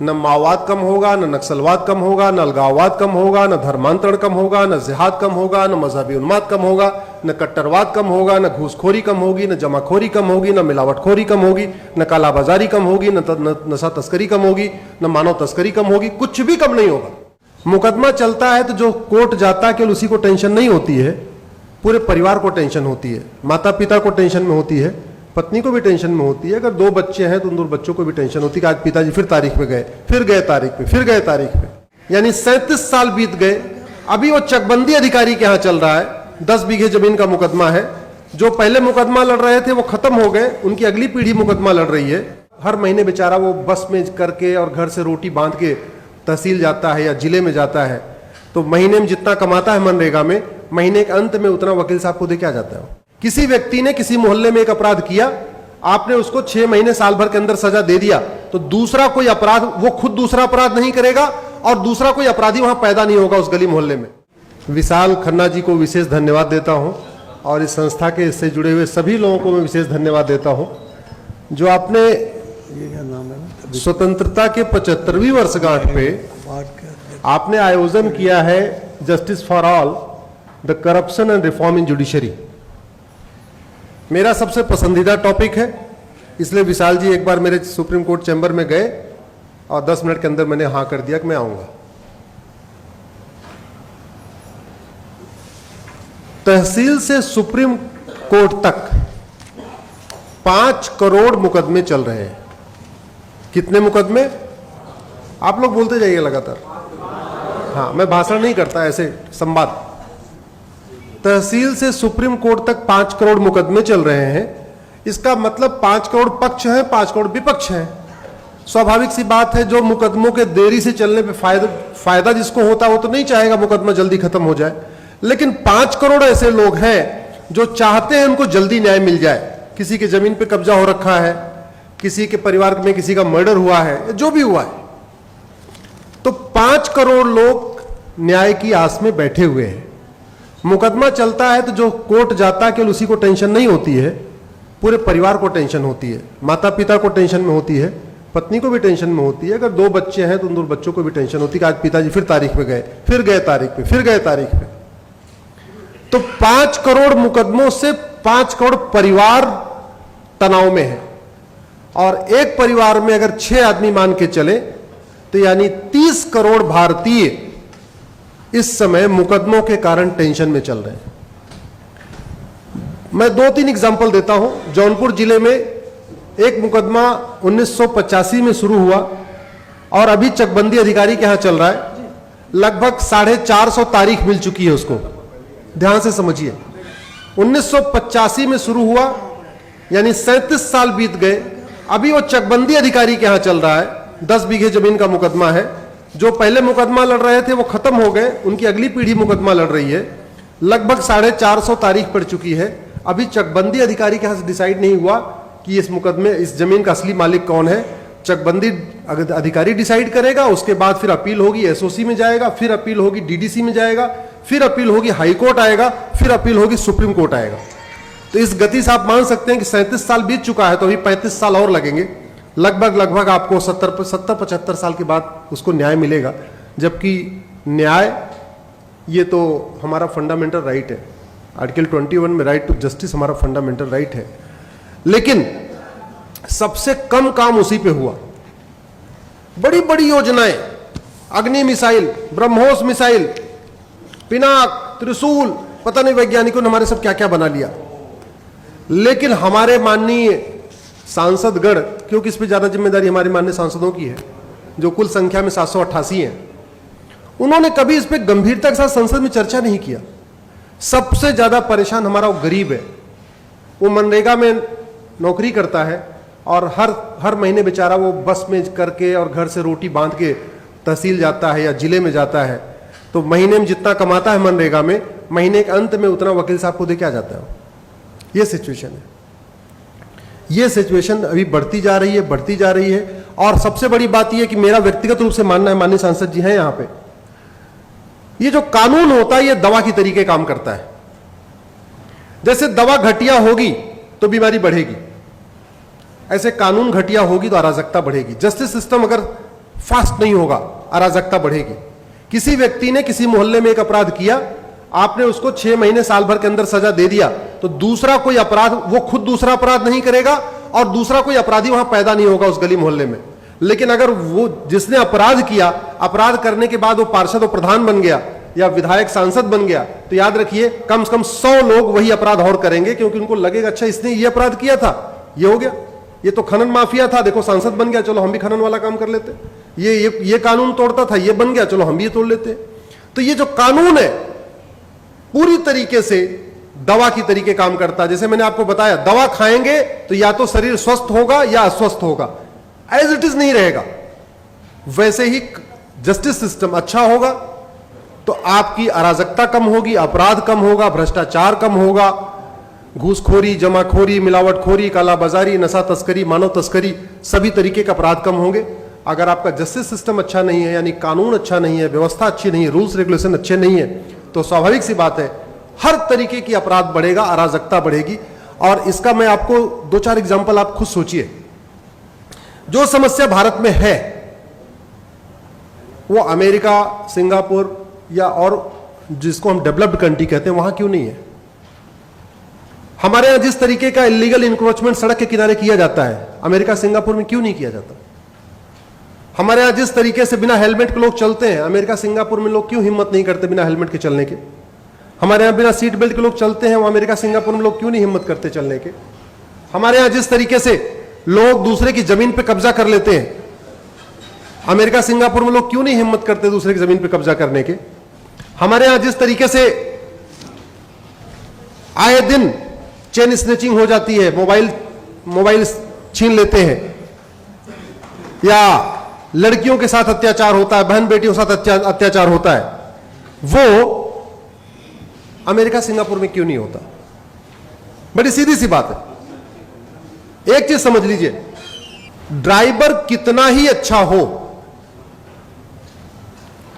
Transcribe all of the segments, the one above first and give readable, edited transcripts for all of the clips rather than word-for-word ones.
न माओवाद कम होगा, न नक्सलवाद कम होगा, न अलगाववाद कम होगा, न धर्मांतरण कम होगा, न जिहाद कम होगा, न मजहबी उन्माद कम होगा, न कट्टरवाद कम होगा, न घूसखोरी कम होगी, न जमाखोरी कम होगी, न मिलावटखोरी कम होगी, न कालाबाजारी कम होगी, न नशा तस्करी कम होगी, न मानव तस्करी कम होगी, कुछ भी कम नहीं होगा। मुकदमा चलता है तो जो कोर्ट जाता है केवल उसी को टेंशन नहीं होती है, पूरे परिवार को टेंशन होती है। माता पिता को टेंशन में होती है, पत्नी को भी टेंशन में होती है, अगर 2 बच्चे हैं तो उन 2 बच्चों को भी टेंशन होती है कि आज पिताजी फिर तारीख पे गए, फिर गए तारीख पे, फिर गए तारीख पे। यानी 37 साल बीत गए, अभी वो चकबंदी अधिकारी के यहाँ चल रहा है। 10 बीघे जमीन का मुकदमा है। जो पहले मुकदमा लड़ रहे थे वो खत्म हो गए, उनकी अगली पीढ़ी मुकदमा लड़ रही है। हर महीने बेचारा वो बस में करके और घर से रोटी बांध के तहसील जाता है या जिले में जाता है, तो महीने में जितना कमाता है मनरेगा में, महीने के अंत में उतना वकील साहब को दे के आ जाता है। किसी व्यक्ति ने किसी मोहल्ले में एक अपराध किया, आपने उसको 6 महीने साल भर के अंदर सजा दे दिया, तो दूसरा कोई अपराध, वो खुद दूसरा अपराध नहीं करेगा और दूसरा कोई अपराधी वहां पैदा नहीं होगा उस गली मोहल्ले में। विशाल खन्ना जी को विशेष धन्यवाद देता हूं और इस संस्था के इससे जुड़े हुए सभी लोगों को मैं विशेष धन्यवाद देता हूं जो आपने स्वतंत्रता के 75वीं वर्षगांठ पे आपने आयोजन किया है justice for all, the corruption and reform in judiciary. मेरा सबसे पसंदीदा टॉपिक है, इसलिए विशाल जी एक बार मेरे सुप्रीम कोर्ट चैम्बर में गए और 10 मिनट के अंदर मैंने हाँ कर दिया कि मैं आऊंगा। तहसील से सुप्रीम कोर्ट तक 5 करोड़ मुकदमे चल रहे हैं। कितने मुकदमे? आप लोग बोलते जाइए लगातार। हाँ, मैं भाषण नहीं करता, ऐसे संवाद। तहसील से सुप्रीम कोर्ट तक 5 करोड़ मुकदमे चल रहे हैं। इसका मतलब 5 करोड़ पक्ष है, 5 करोड़ विपक्ष है। स्वाभाविक सी बात है, जो मुकदमों के देरी से चलने पे फायदा जिसको होता है वो तो नहीं चाहेगा मुकदमा जल्दी खत्म हो जाए, लेकिन 5 करोड़ ऐसे लोग हैं जो चाहते हैं उनको जल्दी न्याय मिल जाए। किसी के जमीन पे कब्जा हो रखा है, किसी के परिवार में किसी का मर्डर हुआ है, जो भी हुआ है, तो 5 करोड़ लोग न्याय की आस में बैठे हुए हैं। मुकदमा चलता है तो जो कोर्ट जाता है केवल उसी को टेंशन नहीं होती है, पूरे परिवार को टेंशन होती है। माता पिता को टेंशन में होती है, पत्नी को भी टेंशन में होती है, अगर 2 बच्चे हैं तो उन 2 बच्चों को भी टेंशन होती है कि आज पिताजी फिर तारीख पे गए, फिर गए तारीख पे, फिर गए तारीख पे। तो 5 करोड़ मुकदमों से 5 करोड़ परिवार तनाव में है, और एक परिवार में अगर 6 आदमी मान के चले तो यानी 30 करोड़ भारतीय इस समय मुकदमों के कारण टेंशन में चल रहे हैं। मैं 2-3 एग्जाम्पल देता हूं। जौनपुर जिले में एक मुकदमा 1985 में शुरू हुआ और अभी चकबंदी अधिकारी के यहां चल रहा है। लगभग 450 तारीख मिल चुकी है उसको। ध्यान से समझिए, 1985 में शुरू हुआ, यानी 37 साल बीत गए, अभी वो चकबंदी अधिकारी के यहां चल रहा है। 10 बीघे जमीन का मुकदमा है। जो पहले मुकदमा लड़ रहे थे वो खत्म हो गए, उनकी अगली पीढ़ी मुकदमा लड़ रही है। लगभग 450 तारीख पड़ चुकी है। अभी चकबंदी अधिकारी के यहां से डिसाइड नहीं हुआ कि इस मुकदमे, इस जमीन का असली मालिक कौन है। चकबंदी अधिकारी डिसाइड करेगा, उसके बाद फिर अपील होगी, एसओसी में जाएगा, फिर अपील होगी डीडीसी में जाएगा, फिर अपील होगी हाई कोर्ट आएगा, फिर अपील होगी सुप्रीम कोर्ट आएगा। तो इस गति से आप मान सकते हैं कि 37 साल बीत चुका है, तो अभी 35 साल और लगेंगे। लगभग आपको 70-75 साल के बाद उसको न्याय मिलेगा। जबकि न्याय ये तो हमारा फंडामेंटल राइट है, आर्टिकल 21 में राइट टू जस्टिस हमारा फंडामेंटल राइट है। लेकिन सबसे कम काम उसी पे हुआ। बड़ी बड़ी योजनाएं, अग्नि मिसाइल, ब्रह्मोस मिसाइल, पिनाक, त्रिशूल, पता नहीं वैज्ञानिकों ने हमारे सब क्या क्या बना लिया। लेकिन हमारे माननीय सांसदगण, क्योंकि इस पर ज्यादा जिम्मेदारी हमारे माननीय सांसदों की है जो कुल संख्या में 788 हैं, उन्होंने कभी इस पर गंभीरता के साथ संसद में चर्चा नहीं किया। सबसे ज्यादा परेशान हमारा वो गरीब है। वो मनरेगा में नौकरी करता है और हर महीने बेचारा वो बस में करके और घर से रोटी बांध के तहसील जाता है या जिले में जाता है, तो महीने में जितना कमाता है मनरेगा में, महीने के अंत में उतना वकील साहब को दे के आ जाता है। ये सिचुएशन है। ये सिचुएशन अभी बढ़ती जा रही है। और सबसे बड़ी बात यह कि मेरा व्यक्तिगत रूप से मानना है, माननीय सांसद जी हैं यहां पे, ये जो कानून होता है ये दवा की तरीके काम करता है। जैसे दवा घटिया होगी तो बीमारी बढ़ेगी, ऐसे कानून घटिया होगी तो अराजकता बढ़ेगी। जस्टिस सिस्टम अगर फास्ट नहीं होगा, अराजकता बढ़ेगी। किसी व्यक्ति ने किसी मोहल्ले में एक अपराध किया, आपने उसको 6 महीने साल भर के अंदर सजा दे दिया, तो दूसरा कोई अपराध, वो खुद दूसरा अपराध नहीं करेगा और दूसरा कोई अपराधी वहां पैदा नहीं होगा उस गली मोहल्ले में। लेकिन अगर वो जिसने अपराध किया, अपराध करने के बाद वो पार्षद और प्रधान बन गया या विधायक सांसद बन गया, तो याद रखिए कम से कम 100 लोग वही अपराध और करेंगे, क्योंकि उनको लगेगा अच्छा इसने ये अपराध किया था, ये हो गया, ये तो खनन माफिया था, देखो सांसद बन गया, चलो हम भी खनन वाला काम कर लेते, ये कानून तोड़ता था, ये बन गया, चलो हम भी ये तोड़ लेते। तो ये जो कानून है पूरी तरीके से दवा की तरीके काम करता है। जैसे मैंने आपको बताया, दवा खाएंगे तो या तो शरीर स्वस्थ होगा या अस्वस्थ होगा, एज इट इज नहीं रहेगा। वैसे ही जस्टिस सिस्टम अच्छा होगा तो आपकी अराजकता कम होगी, अपराध कम होगा, भ्रष्टाचार कम होगा, घूसखोरी, जमाखोरी, मिलावटखोरी, कालाबाजारी, नशा तस्करी, मानव तस्करी, सभी तरीके के अपराध कम होंगे। अगर आपका जस्टिस सिस्टम अच्छा नहीं है, यानी कानून अच्छा नहीं है, व्यवस्था अच्छी नहीं है, रूल्स रेगुलेशन अच्छे नहीं है, तो स्वाभाविक सी बात है हर तरीके की अपराध बढ़ेगा, अराजकता बढ़ेगी। और इसका मैं आपको 2-4 एग्जाम्पल आप खुद सोचिए। जो समस्या भारत में है वो अमेरिका, सिंगापुर या और जिसको हम डेवलप्ड कंट्री कहते हैं वहां क्यों नहीं है? हमारे यहां जिस तरीके का इलीगल इंक्रोचमेंट सड़क के किनारे किया जाता है, अमेरिका, सिंगापुर में क्यों नहीं किया जाता? हमारे यहां जिस तरीके से बिना हेलमेट के लोग चलते हैं, अमेरिका, सिंगापुर में लोग क्यों हिम्मत नहीं करते बिना हेलमेट के चलने के? हमारे यहां बिना सीट बेल्ट के लोग चलते हैं, वो अमेरिका, सिंगापुर में लोग क्यों नहीं हिम्मत करते चलने के? हमारे यहां जिस तरीके से लोग दूसरे की जमीन पे कब्जा कर लेते हैं, अमेरिका, सिंगापुर में लोग क्यों नहीं हिम्मत करते दूसरे की जमीन पे कब्जा करने के? हमारे यहां जिस तरीके से आए दिन चेन स्नेचिंग हो जाती है, मोबाइल छीन लेते हैं, या लड़कियों के साथ अत्याचार होता है, बहन बेटियों के साथ अत्याचार होता है, वो अमेरिका, सिंगापुर में क्यों नहीं होता? बड़ी सीधी सी बात है। एक चीज समझ लीजिए, ड्राइवर कितना ही अच्छा हो,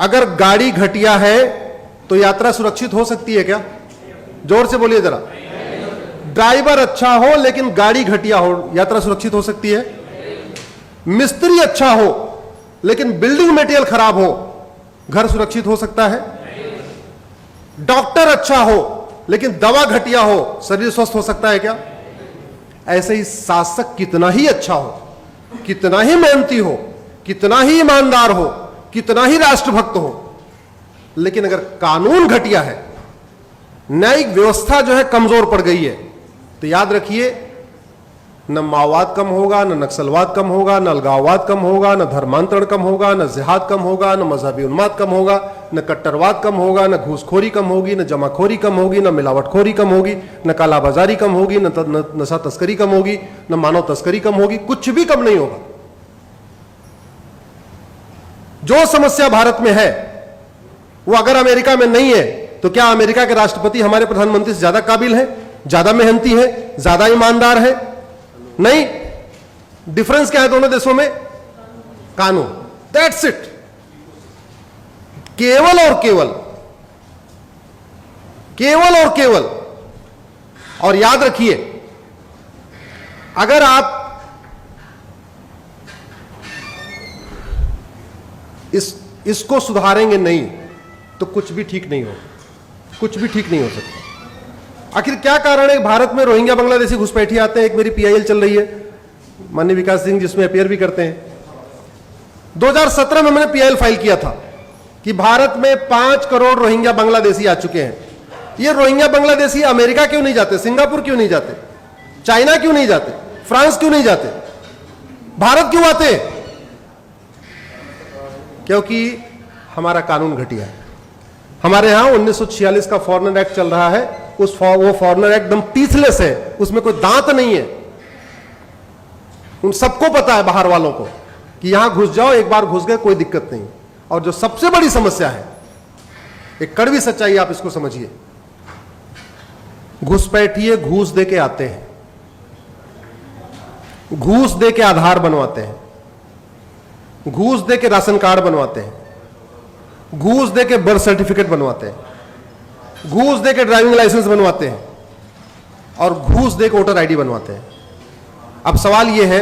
अगर गाड़ी घटिया है तो यात्रा सुरक्षित हो सकती है क्या? जोर से बोलिए जरा। ड्राइवर अच्छा हो लेकिन गाड़ी घटिया हो, यात्रा सुरक्षित हो सकती है? मिस्त्री अच्छा हो लेकिन बिल्डिंग मटेरियल खराब हो, घर सुरक्षित हो सकता है? डॉक्टर अच्छा हो लेकिन दवा घटिया हो, शरीर स्वस्थ हो सकता है क्या? ऐसे ही शासक कितना ही अच्छा हो, कितना ही मेहनती हो, कितना ही ईमानदार हो, कितना ही राष्ट्रभक्त हो, लेकिन अगर कानून घटिया है, न्यायिक व्यवस्था जो है कमजोर पड़ गई है, तो याद रखिए न माओवाद कम होगा, न नक्सलवाद कम होगा, न अलगाववाद कम होगा, न धर्मांतरण कम होगा, न जिहाद कम होगा, न मजहबी उन्माद कम होगा, न कट्टरवाद कम होगा, न घूसखोरी कम होगी, न जमाखोरी कम होगी, न मिलावटखोरी कम होगी, न कालाबाजारी कम होगी, न नशा तस्करी कम होगी, न मानव तस्करी कम होगी, कुछ भी कम नहीं होगा। जो समस्या भारत में है वो अगर अमेरिका में नहीं है, तो क्या अमेरिका के राष्ट्रपति हमारे प्रधानमंत्री से ज्यादा काबिल है, ज्यादा मेहनती है, ज्यादा ईमानदार है? नहीं। डिफरेंस क्या है दोनों देशों में? कानून। That's it. केवल और केवल, केवल और केवल। और याद रखिए, अगर आप इसको सुधारेंगे नहीं तो कुछ भी ठीक नहीं हो, कुछ भी ठीक नहीं हो सकता। आखिर क्या कारण है भारत में रोहिंग्या बांग्लादेशी घुसपैठी आते हैं? एक मेरी पीआईएल चल रही है, माननीय विकास सिंह जिसमें अपियर भी करते हैं। 2017 में मैंने पीआईएल फाइल किया था कि भारत में 5 करोड़ रोहिंग्या बांग्लादेशी आ चुके हैं। ये रोहिंग्या बांग्लादेशी अमेरिका क्यों नहीं जाते, सिंगापुर क्यों नहीं जाते, चाइना क्यों नहीं जाते, फ्रांस क्यों नहीं जाते, भारत क्यों आते? क्योंकि हमारा कानून घटिया है। हमारे यहां 1946 का फॉरेनर एक्ट चल रहा है, वो फॉरेनर एक्ट एकदम टीथलेस है, उसमें कोई दांत नहीं है। उन सबको पता है, बाहर वालों को, कि यहां घुस जाओ, एक बार घुस गए कोई दिक्कत नहीं। और जो सबसे बड़ी समस्या है, एक कड़वी सच्चाई आप इसको समझिए, घुसपैठिए घूस दे के आते हैं, घूस दे के आधार बनवाते हैं, घूस दे के राशन कार्ड बनवाते हैं, घूस दे के बर्थ सर्टिफिकेट बनवाते हैं, घूस दे के ड्राइविंग लाइसेंस बनवाते हैं, और घूस दे के वोटर आईडी बनवाते हैं। अब सवाल यह है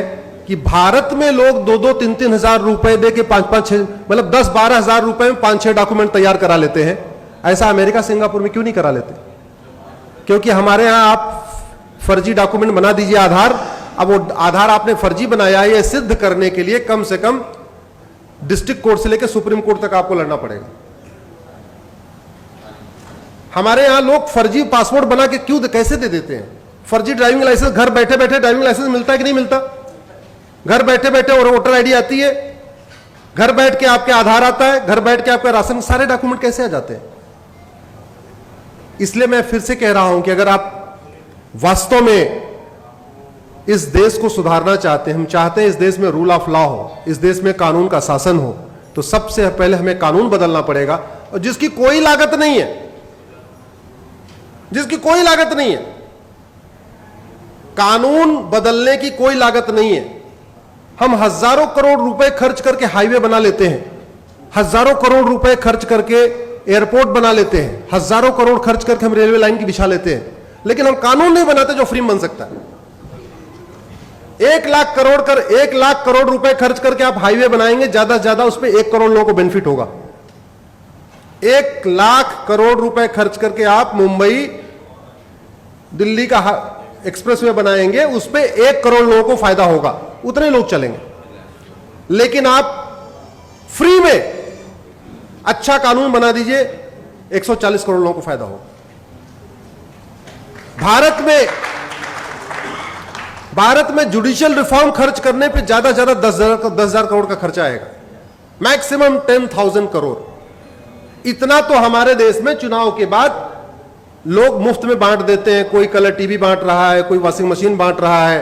कि भारत में लोग 2-3 हजार रुपए दे के 5-6 मतलब 10-12 हजार रुपए में 5-6 डॉक्यूमेंट तैयार करा लेते हैं। ऐसा अमेरिका सिंगापुर में क्यों नहीं करा लेते? क्योंकि हमारे यहां आप फर्जी डॉक्यूमेंट बना दीजिए आधार, अब वो आधार आपने फर्जी बनाया है ये सिद्ध करने के लिए कम से कम डिस्ट्रिक्ट कोर्ट से लेकर सुप्रीम कोर्ट तक आपको लड़ना पड़ेगा। हमारे यहां लोग फर्जी पासपोर्ट बना के क्यों कैसे दे देते हैं? फर्जी ड्राइविंग लाइसेंस, घर बैठे बैठे ड्राइविंग लाइसेंस मिलता है कि नहीं मिलता? घर बैठे बैठे और वोटर आईडी आती है, घर बैठ के आपके आधार आता है, घर बैठ के आपका राशन, सारे डॉक्यूमेंट कैसे आ जाते हैं? इसलिए मैं फिर से कह रहा हूं कि अगर आप वास्तव में इस देश को सुधारना चाहते हैं, हम चाहते हैं इस देश में रूल ऑफ लॉ हो, इस देश में कानून का शासन हो, तो सबसे पहले हमें कानून बदलना पड़ेगा। और जिसकी कोई लागत नहीं है, जिसकी कोई लागत नहीं है, कानून बदलने की कोई लागत नहीं है। हम हजारों करोड़ रुपए खर्च करके हाईवे बना लेते हैं, हजारों करोड़ रुपए खर्च करके एयरपोर्ट बना लेते हैं, हजारों करोड़ खर्च करके हम रेलवे लाइन की बिछा लेते हैं, लेकिन हम कानून नहीं बनाते जो फ्री में बन सकता है। 1 लाख करोड़ रुपए खर्च करके आप हाईवे बनाएंगे, ज्यादा से ज्यादा उस पर 1 करोड़ लोगों को बेनिफिट होगा। 1 लाख करोड़ रुपए खर्च करके आप मुंबई दिल्ली का एक्सप्रेसवे बनाएंगे, उस पर 1 करोड़ लोगों को फायदा होगा, उतने लोग चलेंगे। लेकिन आप फ्री में अच्छा कानून बना दीजिए, 140 करोड़ लोगों को फायदा होगा। भारत में जुडिशियल रिफॉर्म खर्च करने पे ज्यादा से ज्यादा 10,000 करोड़ का खर्चा आएगा, मैक्सिमम 10,000 करोड़। इतना तो हमारे देश में चुनाव के बाद लोग मुफ्त में बांट देते हैं। कोई कलर टीवी बांट रहा है, कोई वॉशिंग मशीन बांट रहा है,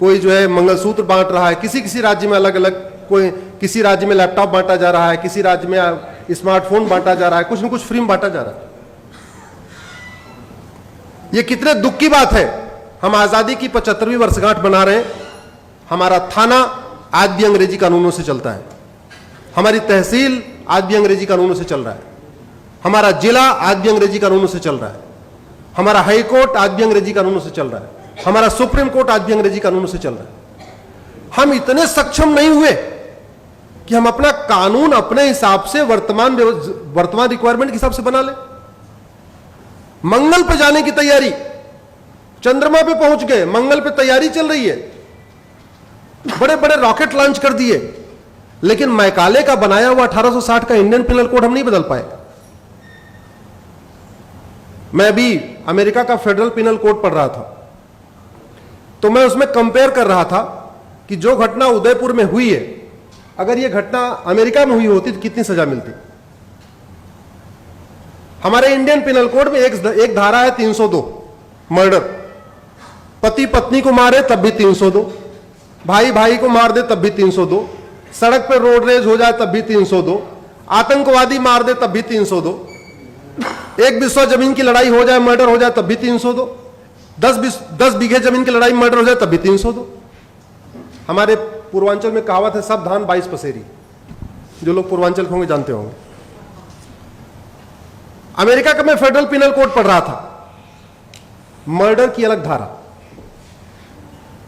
कोई जो है मंगलसूत्र बांट रहा है, किसी किसी राज्य में अलग अलग, कोई किसी राज्य में लैपटॉप बांटा जा रहा है, किसी राज्य में स्मार्टफोन बांटा जा रहा है, कुछ न कुछ फ्री में बांटा जा रहा है। ये कितने दुख की बात है। हम आजादी की 75वीं वर्षगांठ बना रहे हैं, हमारा थाना आज भी अंग्रेजी कानूनों से चलता है, हमारी तहसील आज भी अंग्रेजी कानूनों से चल रहा है, हमारा जिला आज भी अंग्रेजी कानूनों से चल रहा है, हमारा हाई कोर्ट आज भी अंग्रेजी कानूनों से चल रहा है, हमारा सुप्रीम कोर्ट आज भी अंग्रेजी कानूनों से चल रहा है। हम इतने सक्षम नहीं हुए कि हम अपना कानून अपने हिसाब से वर्तमान रिक्वायरमेंट के हिसाब से बना ले। मंगल पे जाने की तैयारी, चंद्रमा पे पहुंच गए, मंगल पे तैयारी चल रही है, बड़े बड़े रॉकेट लॉन्च कर दिए, लेकिन मैकाले का बनाया हुआ 1860 का इंडियन पिनल कोड हम नहीं बदल पाए। मैं अभी अमेरिका का फेडरल पिनल कोड पढ़ रहा था, तो मैं उसमें कंपेयर कर रहा था कि जो घटना उदयपुर में हुई है, अगर यह घटना अमेरिका में हुई होती तो कितनी सजा मिलती। हमारे इंडियन पिनल कोड में एक धारा है 302 मर्डर, पति पत्नी को मारे तब भी 302, भाई भाई को मार दे तब भी 302, सड़क पे रोड रेज हो जाए तब भी 302, आतंकवादी मार दे तब भी 302, 1 बिस्वा जमीन की लड़ाई हो जाए, मर्डर हो जाए तब भी 302, 10 बीघे जमीन की लड़ाई मर्डर हो जाए तब भी 302। हमारे पूर्वांचल में कहावत है, सब धान 22 पसेरी, जो लोग पूर्वांचल के होंगे जानते होंगे। अमेरिका का मैं फेडरल पिनल कोड पढ़ रहा था, मर्डर की अलग धारा,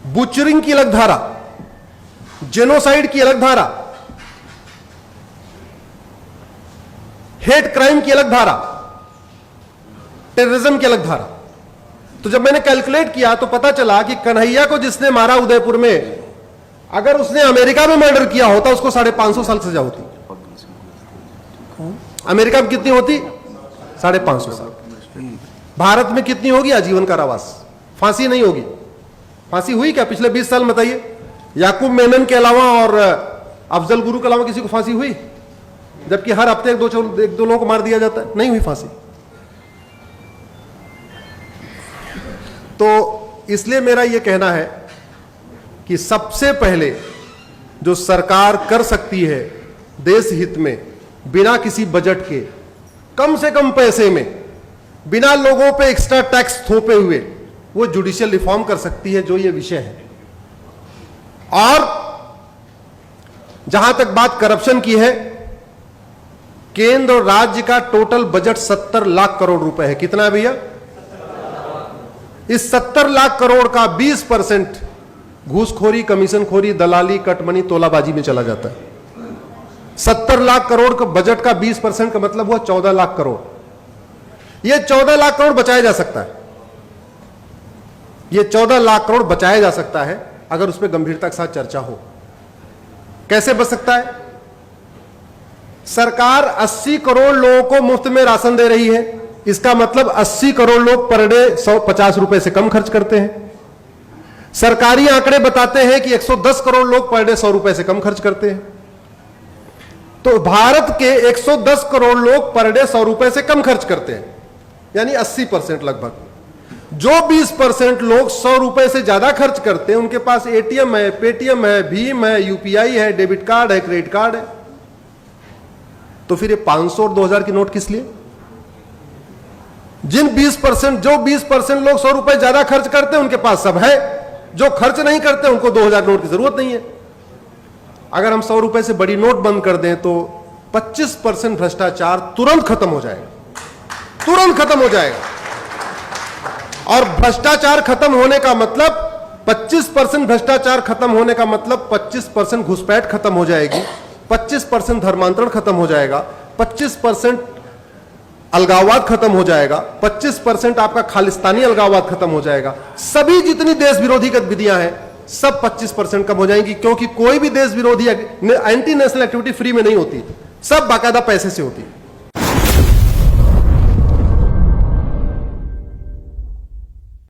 बुचरिंग की अलग धारा, जेनोसाइड की अलग धारा, हेट क्राइम की अलग धारा, टेररिज्म की अलग धारा। तो जब मैंने कैलकुलेट किया तो पता चला कि कन्हैया को जिसने मारा उदयपुर में, अगर उसने अमेरिका में मर्डर किया होता उसको 550 साल सजा होती। अमेरिका में कितनी होती? 550 साल। भारत में कितनी होगी? आजीवन कारावास, फांसी नहीं होगी। फांसी हुई क्या पिछले 20 साल में बताइए? याकूब मेनन के अलावा और अफजल गुरु के अलावा किसी को फांसी हुई? जबकि हर हफ्ते एक दो लोगों को मार दिया जाता है, नहीं हुई फांसी। तो इसलिए मेरा यह कहना है कि सबसे पहले जो सरकार कर सकती है देश हित में, बिना किसी बजट के, कम से कम पैसे में, बिना लोगों पे एक्स्ट्रा टैक्स थोपे हुए, वो जुडिशियल रिफॉर्म कर सकती है, जो ये विषय है। और जहां तक बात करप्शन की है, केंद्र और राज्य का टोटल बजट 70 लाख करोड़ रुपए है। कितना है भैया? इस 70 लाख करोड़ का 20% घूसखोरी, कमीशनखोरी, दलाली, कटमनी, तोलाबाजी में चला जाता है। 70 लाख करोड़ का बजट का 20% का मतलब हुआ 14 लाख करोड़। यह 14 लाख करोड़ बचाया जा सकता है, यह 14 लाख करोड़ बचाया जा सकता है अगर उस पर गंभीरता के साथ चर्चा हो। कैसे बच सकता है? सरकार 80 करोड़ लोगों को मुफ्त में राशन दे रही है, इसका मतलब 80 करोड़ लोग पर डे 150 रुपए से कम खर्च करते हैं। सरकारी आंकड़े बताते हैं कि 110 करोड़ लोग पर डे 100 रुपए से कम खर्च करते हैं। तो भारत के 110 करोड़ लोग पर डे 100 रुपए से कम खर्च करते हैं, यानी 80% लगभग। जो 20% लोग 100 रुपए से ज्यादा खर्च करते हैं, उनके पास एटीएम है, पेटीएम है, भीम है, यूपीआई है, डेबिट कार्ड है, क्रेडिट कार्ड है। तो फिर ये 500 और 2000 की नोट किस लिए? जिन 20% जो 20% लोग 100 रुपए ज्यादा खर्च करते हैं उनके पास सब है, जो खर्च नहीं करते उनको 2000 नोट की जरूरत नहीं है। अगर हम 100 रुपए से बड़ी नोट बंद कर दें तो 25% भ्रष्टाचार तुरंत खत्म हो जाएगा, तुरंत खत्म हो जाएगा। और भ्रष्टाचार खत्म होने का मतलब 25% भ्रष्टाचार खत्म होने का मतलब 25% घुसपैठ खत्म हो जाएगी, 25% धर्मांतरण खत्म हो जाएगा, 25% अलगाववाद खत्म हो जाएगा, 25% आपका खालिस्तानी अलगाववाद खत्म हो जाएगा। सभी जितनी देश विरोधी गतिविधियां हैं सब 25% कम हो जाएंगी, क्योंकि कोई भी देश विरोधी एंटी नेशनल एक्टिविटी फ्री में नहीं होती, सब बाकायदा पैसे से होती।